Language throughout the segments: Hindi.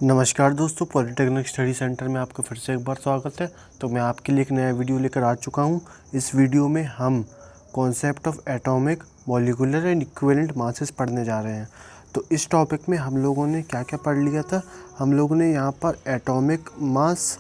नमस्कार दोस्तों, पॉलिटेक्निक स्टडी सेंटर में आपका फिर से एक बार स्वागत है। तो मैं आपके लिए एक नया वीडियो लेकर आ चुका हूं। इस वीडियो में हम concept of atomic, molecular and equivalent masses पढ़ने जा रहे हैं। तो इस टॉपिक में हम लोगों ने क्या क्या पढ़ लिया था। हम लोगों ने यहाँ पर एटॉमिक मास,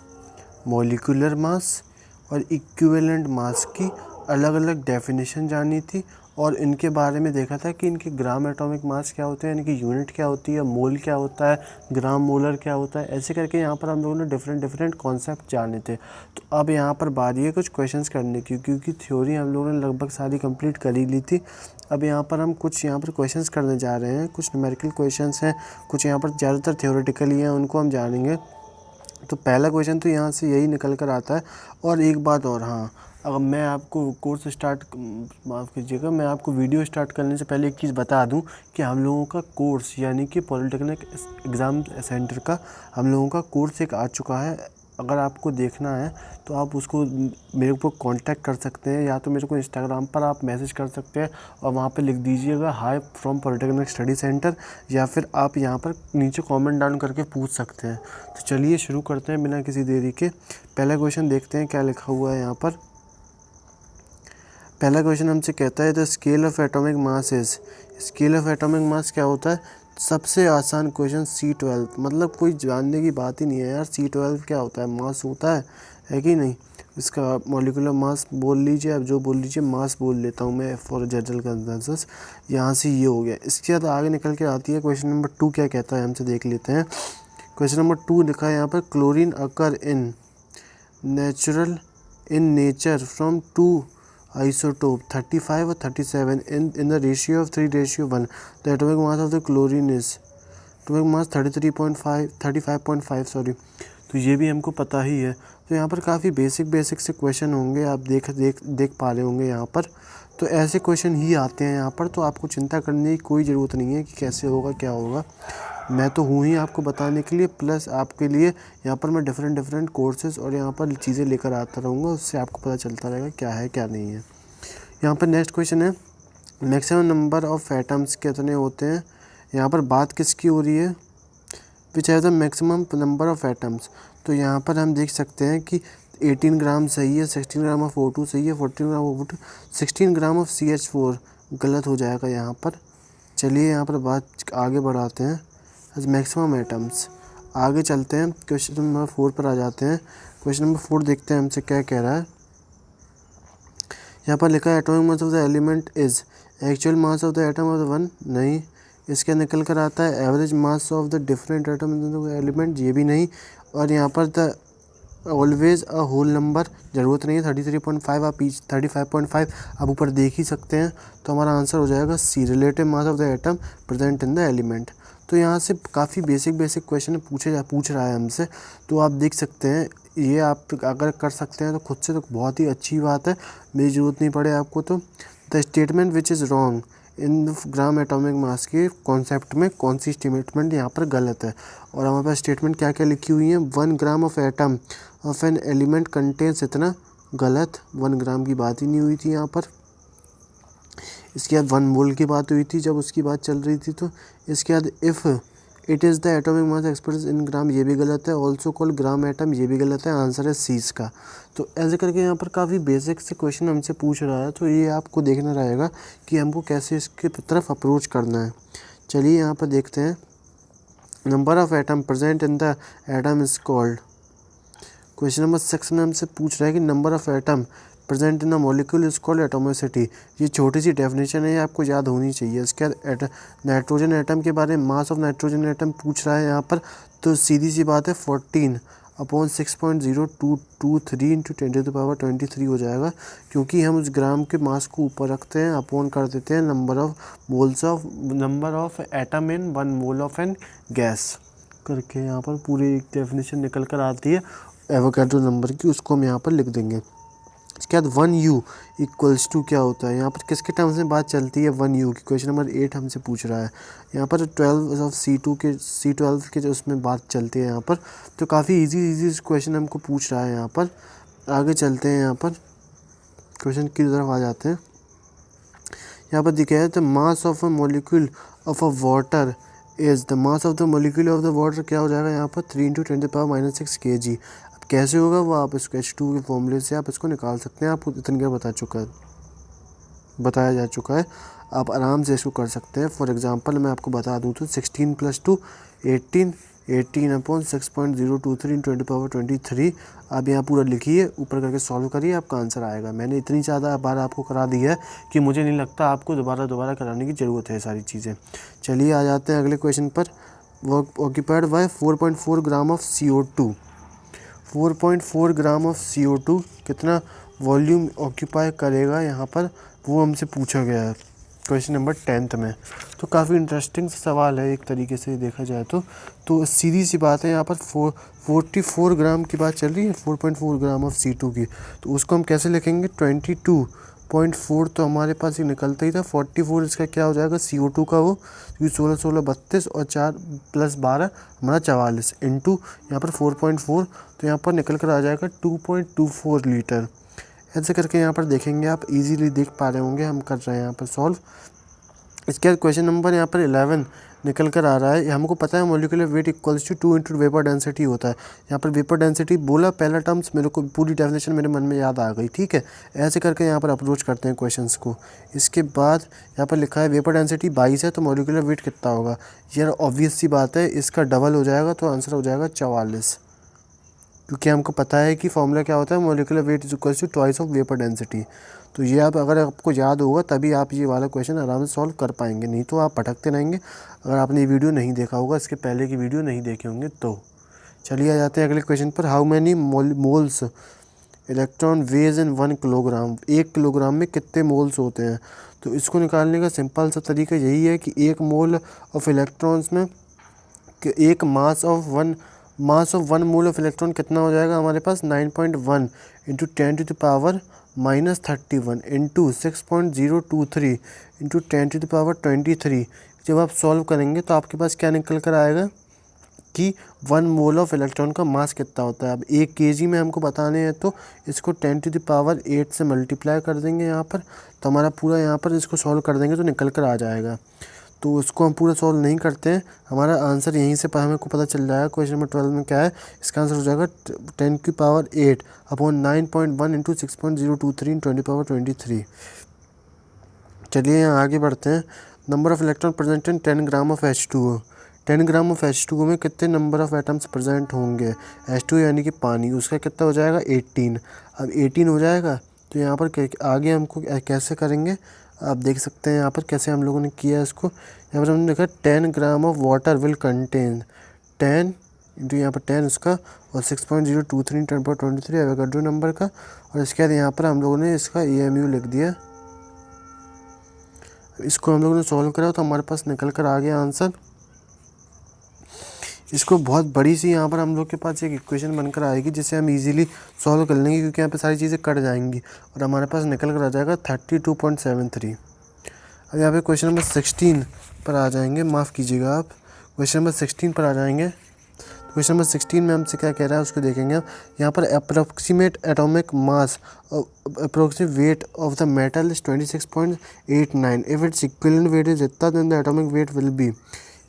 मॉलिक्यूलर मास और इक्विवेलेंट मास की अलग अलग डेफिनेशन जानी थी और इनके बारे में देखा था कि इनके ग्राम एटॉमिक मास क्या होते हैं, इनकी यूनिट क्या होती है, मोल क्या होता है, ग्राम मोलर क्या होता है। ऐसे करके यहाँ पर हम लोगों ने डिफरेंट कॉन्सेप्ट जाने थे। तो अब यहाँ पर बारी है कुछ क्वेश्चंस करने की, क्योंकि थ्योरी हम लोगों ने लगभग सारी कंप्लीट कर ही ली थी। अब यहाँ पर हम कुछ यहाँ पर क्वेश्चंस करने जा रहे हैं। कुछ न्यूमेरिकल क्वेश्चंस हैं, कुछ यहाँ पर ज़्यादातर थ्योरेटिकल ही हैं, उनको हम जानेंगे। तो पहला क्वेश्चन तो यहाँ से यही निकल कर आता है। और एक बात और, हाँ, अगर मैं आपको कोर्स स्टार्ट, माफ़ कीजिएगा, मैं आपको वीडियो स्टार्ट करने से पहले एक चीज़ बता दूं कि हम लोगों का कोर्स यानी कि पॉलिटेक्निक एग्ज़ाम सेंटर का हम लोगों का कोर्स एक आ चुका है। अगर आपको देखना है तो आप उसको मेरे को कांटेक्ट कर सकते हैं, या तो मेरे को इंस्टाग्राम पर आप मैसेज कर सकते हैं और वहाँ पे लिख दीजिएगा हाय फ्रॉम पॉलिटेक्निक स्टडी सेंटर, या फिर आप यहाँ पर नीचे कमेंट डाउन करके पूछ सकते हैं। तो चलिए शुरू करते हैं बिना किसी देरी के। पहला क्वेश्चन देखते हैं क्या लिखा हुआ है यहाँ पर। पहला क्वेश्चन हमसे कहता है the scale of atomic mass is. Scale of atomic mass क्या होता है? सबसे आसान क्वेश्चन C12, मतलब कोई जानने की बात ही नहीं है यार। C12 क्या होता है? मास होता है कि नहीं? इसका मॉलिक्यूलर मास बोल लीजिए, अब जो बोल लीजिए, मास बोल लेता हूँ मैं फॉर जनरल कंसेंसस। यहाँ से ये हो गया। इसके बाद आगे निकल के आती है क्वेश्चन नंबर 2 क्या कहता है, हमसे देख लेते हैं। क्वेश्चन नंबर 2 लिखा है यहाँ पर chlorine occur in nature from 2 isotope 35 और 37 in the ratio of 3:1. The atomic mass of the chlorine is atomic mass 35.5 sorry. तो ये भी हमको पता ही है। तो यहाँ पर काफ़ी बेसिक से क्वेश्चन होंगे, आप देख पा रहे होंगे यहाँ पर। तो ऐसे क्वेश्चन ही आते हैं यहाँ पर, तो आपको चिंता करने की कोई ज़रूरत नहीं है कि कैसे होगा क्या होगा। मैं तो हूँ ही आपको बताने के लिए, प्लस आपके लिए यहाँ पर मैं डिफरेंट कोर्सेज़ और यहाँ पर चीज़ें लेकर आता रहूँगा, उससे आपको पता चलता रहेगा क्या है क्या नहीं है। यहाँ पर नेक्स्ट क्वेश्चन है मैक्सिमम नंबर ऑफ एटम्स कितने होते हैं। यहाँ पर बात किसकी हो रही है? Which have the maximum number of atoms. तो यहाँ पर हम देख सकते हैं कि 18 ग्राम सही है, 16 ग्राम ऑफ O2 सही है, 14 gram of O2, 16 gram of CH4 गलत हो जाएगा यहाँ पर। चलिए यहाँ पर बात आगे बढ़ाते हैं। मैक्सिमम एटम्स आगे चलते हैं, क्वेश्चन नंबर 4 पर आ जाते हैं। क्वेश्चन नंबर 4 देखते हैं हमसे क्या कह रहा है। यहाँ पर लिखा है atomic mass of the element is actual mass of the atom of the one. नहीं, इसके निकल कर आता है average mass of the different atom element. ये भी नहीं। और यहाँ पर the always a whole number, ज़रूरत नहीं है। 33.5 आप 35.5 आप ऊपर देख ही सकते हैं। तो हमारा आंसर हो जाएगा C, relative mass of the atom present in the element. तो यहाँ से काफ़ी बेसिक क्वेश्चन पूछ रहा है हमसे। तो आप देख सकते हैं, ये आप अगर कर सकते हैं तो खुद से तो बहुत ही अच्छी बात है, मेरी ज़रूरत नहीं पड़े आपको। तो the statement which is wrong in gram atomic mass के कॉन्सेप्ट में कौन सी स्टेटमेंट यहाँ पर गलत है? और हमारे पास स्टेटमेंट क्या क्या लिखी हुई है। 1 gram of atom of an element contains इतना, गलत। 1 ग्राम की बात ही नहीं हुई थी यहाँ पर। इसके बाद 1 मोल की बात हुई थी जब उसकी बात चल रही थी। तो इसके बाद if it is the atomic mass express in gram, ये भी गलत है। ऑल्सो कॉल्ड ग्राम एटम, ये भी गलत है। आंसर है सी इसका। तो ऐसे करके यहाँ पर काफ़ी बेसिक से क्वेश्चन हमसे पूछ रहा है, तो ये आपको देखना रहेगा कि हमको कैसे इसके तरफ अप्रोच करना है। चलिए यहाँ पर देखते हैं। Number of atom present in the atom is called. Question number 6 में हमसे पूछ रहा है कि number of atom present in the molecule is called atomicity. ये छोटी सी डेफिनेशन है, ये आपको याद होनी चाहिए। इसके बाद नाइट्रोजन एटम के बारे में, मास ऑफ नाइट्रोजन एटम पूछ रहा है यहाँ पर। तो सीधी सी बात है 14/6.0223 इंटू 10⁻23 हो जाएगा, क्योंकि हम उस ग्राम के मास को ऊपर रखते हैं, अपॉन कर देते हैं number of atom in 1 mole of an gas करके। यहाँ पर पूरी एक डेफिनेशन निकल कर आती है एवोगैड्रो नंबर की, उसको हम यहाँ पर लिख देंगे। इसके बाद 1U इक्वल्स टू क्या होता है? यहाँ पर किसके टर्म्स में बात चलती है 1U की? क्वेश्चन नंबर 8 हमसे पूछ रहा है। यहाँ पर 12 ऑफ C12 के जो उसमें बात चलती है यहाँ पर। तो काफ़ी इजी क्वेश्चन हमको पूछ रहा है यहाँ पर। आगे चलते हैं, यहाँ पर क्वेश्चन की तरफ आ जाते हैं। यहाँ पर दिखाया है the mass of a molecule of a water is the mass of the molecule of the water, क्या हो जाएगा यहाँ पर 3 × 10⁻⁻6 kg। अब कैसे होगा वो आप इसको H2 के फॉर्मूले से आप इसको निकाल सकते हैं, आपको इतनी देर बताया जा चुका है, आप आराम से इसको कर सकते हैं। फॉर एग्जांपल मैं आपको बता दूं तो 16 + 2 18 18/6.023 × 10⁻23। आप यहाँ पूरा लिखिए, ऊपर करके सॉल्व करिए, आपका आंसर आएगा। मैंने इतनी ज़्यादा बार आपको करा दी है कि मुझे नहीं लगता आपको दोबारा कराने की ज़रूरत है सारी चीज़ें। चलिए आ जाते हैं अगले क्वेश्चन पर। Work occupied by 4.4 gram of CO2। 4.4 gram of CO2 कितना वॉल्यूम ऑक्यूपाई करेगा यहाँ पर, वो हमसे पूछा गया है क्वेश्चन नंबर 10th में। तो काफ़ी इंटरेस्टिंग सवाल है एक तरीके से देखा जाए तो सीधी सी बात है, यहाँ पर 44 ग्राम की बात चल रही है, 4.4 ग्राम ऑफ C2 की। तो उसको हम कैसे लिखेंगे, 22.4 तो हमारे पास ही निकलता ही था, 44 इसका क्या हो जाएगा CO2 का, वो 16 16 32 और 4 + 12 हमारा 44 इंटू यहाँ पर 4.4, तो यहाँ पर निकल कर आ जाएगा 2.24 लीटर। ऐसे करके यहाँ पर देखेंगे, आप इजीली देख पा रहे होंगे हम कर रहे हैं यहाँ पर सॉल्व। इसके बाद क्वेश्चन नंबर यहाँ पर 11 निकल कर आ रहा है। हमको पता है molecular weight equals to 2 × vapour density होता है। यहाँ पर वेपर डेंसिटी बोला, पहला टर्म्स मेरे को पूरी डेफिनेशन मेरे मन में याद आ गई, ठीक है। ऐसे करके यहाँ पर अप्रोच करते हैं क्वेश्चंस को। इसके बाद यहाँ पर लिखा है वेपर डेंसिटी 22 है, तो मॉलिक्यूलर वेट कितना होगा। यार ऑब्वियस सी बात है, इसका डबल हो जाएगा, तो आंसर हो जाएगा 44, क्योंकि हमको पता है कि फॉर्मूला क्या होता है, molecular weight is equal to twice of vapour density. तो ये आप अगर आपको याद होगा तभी आप ये वाला क्वेश्चन आराम से सॉल्व कर पाएंगे, नहीं तो आप भटकते रहेंगे अगर आपने ये वीडियो नहीं देखा होगा, इसके पहले की वीडियो नहीं देखे होंगे तो। चलिए आ जाते हैं अगले क्वेश्चन पर। How many moles electron ways in 1 kilogram. 1 kilogram में कितने मोल्स होते हैं। तो इसको निकालने का सिंपल सा तरीका यही है कि 1 मोल ऑफ इलेक्ट्रॉन्स में एक mass of 1 mole of electron कितना हो जाएगा हमारे पास, 9.1 × 10⁻31 इंटू 6.023 × 10⁻23। जब आप सॉल्व करेंगे तो आपके पास क्या निकल कर आएगा कि 1 मोल ऑफ इलेक्ट्रॉन का मास कितना होता है। अब 1 kg में हमको बताने हैं, तो इसको 10⁸ से मल्टीप्लाई कर देंगे यहाँ पर, तो हमारा पूरा यहाँ पर इसको सॉल्व कर देंगे तो निकल कर आ जाएगा। तो उसको हम पूरा सॉल्व नहीं करते हैं, हमारा आंसर यहीं से हमें को पता चल जाएगा। क्वेश्चन नंबर 12 में क्या है, इसका आंसर हो जाएगा 10⁸ × 6.023 × 10⁻23। चलिए यहाँ आगे बढ़ते हैं। Number of electron present in 10 gram of H2O। 10 gram of H2O में कितने नंबर ऑफ एटम्स प्रेजेंट होंगे। H2 यानी कि पानी, उसका कितना हो जाएगा 18। अब 18 हो जाएगा, तो यहाँ पर आगे हमको कैसे करेंगे आप देख सकते हैं यहाँ पर कैसे हम लोगों ने किया इसको। यहाँ पर हमने देखा 10 gram of water will contain 10 into यहाँ पर 10 उसका और 6.023 × 10⁻23 एवोगाड्रो नंबर का, और इसके बाद यहाँ पर हम लोगों ने इसका EMU लिख दिया। इसको हम लोगों ने सॉल्व करा तो हमारे पास निकल कर आ गया आंसर। इसको बहुत बड़ी सी यहाँ पर हम लोग के पास एक इक्वेशन बनकर आएगी जिसे हम इजीली सॉल्व कर लेंगे, क्योंकि यहाँ पे सारी चीज़ें कट जाएंगी और हमारे पास निकल कर आ जाएगा 32.73। अब यहाँ पे क्वेश्चन नंबर 16 पर आ जाएंगे, माफ़ कीजिएगा आप, क्वेश्चन नंबर 16 पर आ जाएंगे। क्वेश्चन नंबर 16 में हमसे क्या कह रहा है उसको देखेंगे। यहाँ पर approximate atomic mass approximate weight of the metal is 26.89 if its equivalent weight is इतना, then the atomic weight will be.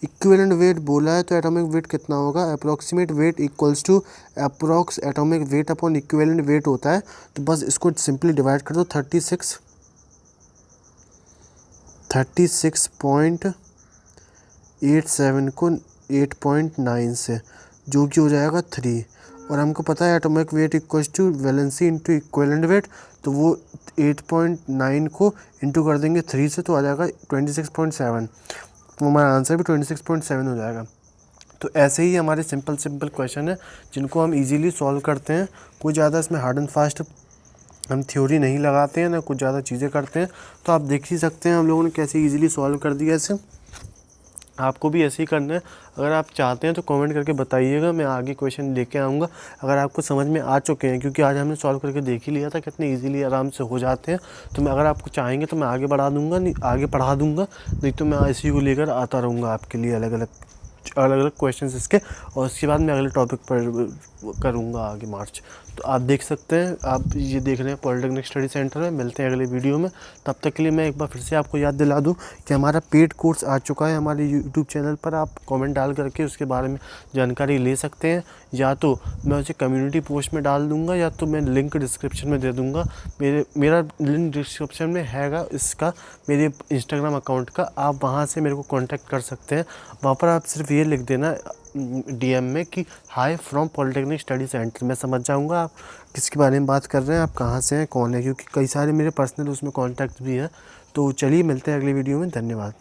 Equivalent weight बोला है तो एटॉमिक वेट कितना होगा, approximate weight equals to approx atomic weight upon equivalent weight होता है। तो बस इसको सिंपली डिवाइड कर दो 36.87 को 8.9 से, जो कि हो जाएगा 3। और हमको पता है atomic weight equals to valency into equivalent weight, तो वो 8.9 को इंटू कर देंगे 3 से, तो आ जाएगा 26.7। तो हमारा आंसर भी 26.7 हो जाएगा। तो ऐसे ही हमारे सिंपल क्वेश्चन है जिनको हम इजीली सॉल्व करते हैं। कोई ज़्यादा इसमें हार्ड एंड फास्ट हम थ्योरी नहीं लगाते हैं, ना कुछ ज़्यादा चीज़ें करते हैं। तो आप देख ही सकते हैं हम लोगों ने कैसे इजीली सॉल्व कर दिया इसे। आपको भी ऐसे ही करना है। अगर आप चाहते हैं तो कमेंट करके बताइएगा, मैं आगे क्वेश्चन लेके आऊँगा अगर आपको समझ में आ चुके हैं, क्योंकि आज हमने सॉल्व करके देख ही लिया था कितने इजीली आराम से हो जाते हैं। तो मैं अगर आपको चाहेंगे तो मैं आगे बढ़ा दूँगा, नहीं आगे पढ़ा दूँगा, नहीं तो मैं इसी को लेकर आता रहूँगा आपके लिए अलग अलग अलग अलग क्वेश्चन इसके, और उसके बाद मैं अगले टॉपिक पर करूँगा आगे मार्च। तो आप देख सकते हैं, आप ये देख रहे हैं पॉलिटेक्निक स्टडी सेंटर में। मिलते हैं अगले वीडियो में, तब तक के लिए मैं एक बार फिर से आपको याद दिला दूं कि हमारा पेड कोर्स आ चुका है हमारे यूट्यूब चैनल पर। आप कमेंट डाल करके उसके बारे में जानकारी ले सकते हैं, या तो मैं उसे कम्युनिटी पोस्ट में डाल दूंगा, या तो मैं लिंक डिस्क्रिप्शन में दे दूंगा। मेरा लिंक डिस्क्रिप्शन में हैगा इसका, मेरे इंस्टाग्राम अकाउंट का। आप वहाँ से मेरे को कॉन्टैक्ट कर सकते हैं। वहाँ पर आप सिर्फ ये लिख देना DM में कि हाय फ्रॉम पॉलिटेक्निक स्टडी सेंटर। मैं समझ जाऊँगा आप किसके बारे में बात कर रहे हैं, आप कहाँ से हैं, कौन है, क्योंकि कई सारे मेरे पर्सनल उसमें कॉन्टैक्ट भी हैं। तो चलिए मिलते हैं अगली वीडियो में। धन्यवाद।